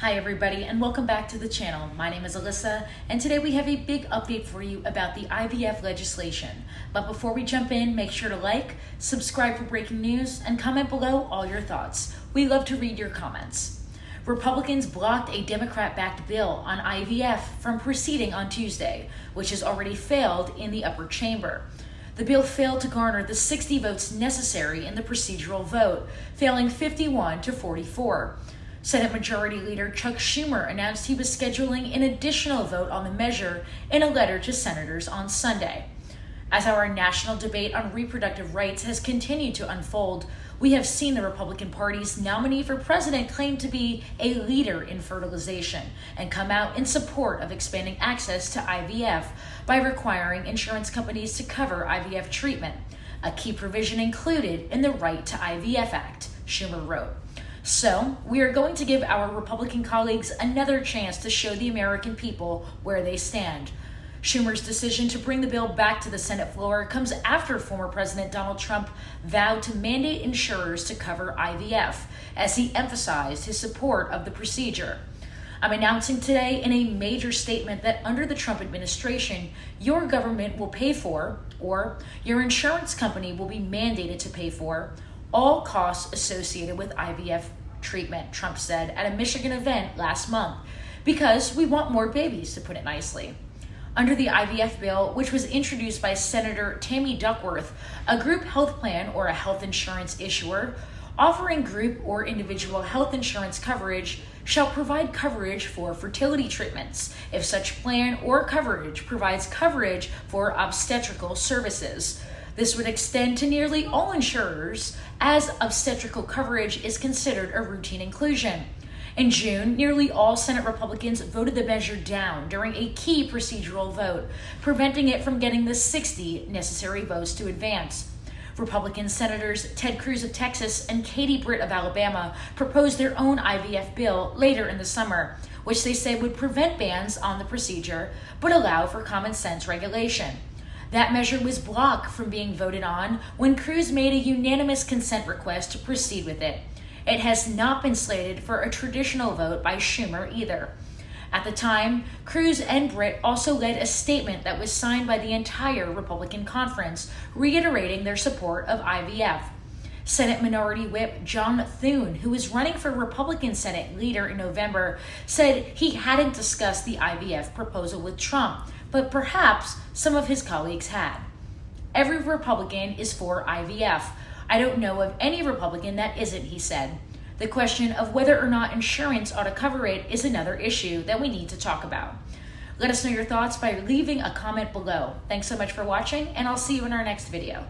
Hi everybody, and welcome back to the channel. My name is Alyssa, and today we have a big update for you about the IVF legislation. But before we jump in, make sure to like, subscribe for breaking news, and comment below all your thoughts. We love to read your comments. Republicans blocked a Democrat-backed bill on IVF from proceeding on Tuesday, which has already failed in the upper chamber. The bill failed to garner the 60 votes necessary in the procedural vote, failing 51 to 44. Senate Majority Leader Chuck Schumer announced he was scheduling an additional vote on the measure in a letter to senators on Sunday. As our national debate on reproductive rights has continued to unfold, we have seen the Republican Party's nominee for president claim to be a leader in fertilization and come out in support of expanding access to IVF by requiring insurance companies to cover IVF treatment, a key provision included in the Right to IVF Act, Schumer wrote. So, we are going to give our Republican colleagues another chance to show the American people where they stand. Schumer's decision to bring the bill back to the Senate floor comes after former President Donald Trump vowed to mandate insurers to cover IVF, as he emphasized his support of the procedure. I'm announcing today in a major statement that under the Trump administration, your government will pay for, or your insurance company will be mandated to pay for, all costs associated with IVF treatment, Trump said at a Michigan event last month, because we want more babies, to put it nicely. Under the IVF bill, which was introduced by Senator Tammy Duckworth, a group health plan or a health insurance issuer offering group or individual health insurance coverage shall provide coverage for fertility treatments if such plan or coverage provides coverage for obstetrical services. This would extend to nearly all insurers, as obstetrical coverage is considered a routine inclusion. In June, nearly all Senate Republicans voted the measure down during a key procedural vote, preventing it from getting the 60 necessary votes to advance. Republican Senators Ted Cruz of Texas and Katie Britt of Alabama proposed their own IVF bill later in the summer, which they say would prevent bans on the procedure but allow for common sense regulation. That measure was blocked from being voted on when Cruz made a unanimous consent request to proceed with it. It has not been slated for a traditional vote by Schumer either. At the time, Cruz and Britt also led a statement that was signed by the entire Republican conference, reiterating their support of IVF. Senate Minority Whip John Thune, who was running for Republican Senate leader in November, said he hadn't discussed the IVF proposal with Trump, but perhaps some of his colleagues had. Every Republican is for IVF. I don't know of any Republican that isn't, he said. The question of whether or not insurance ought to cover it is another issue that we need to talk about. Let us know your thoughts by leaving a comment below. Thanks so much for watching, and I'll see you in our next video.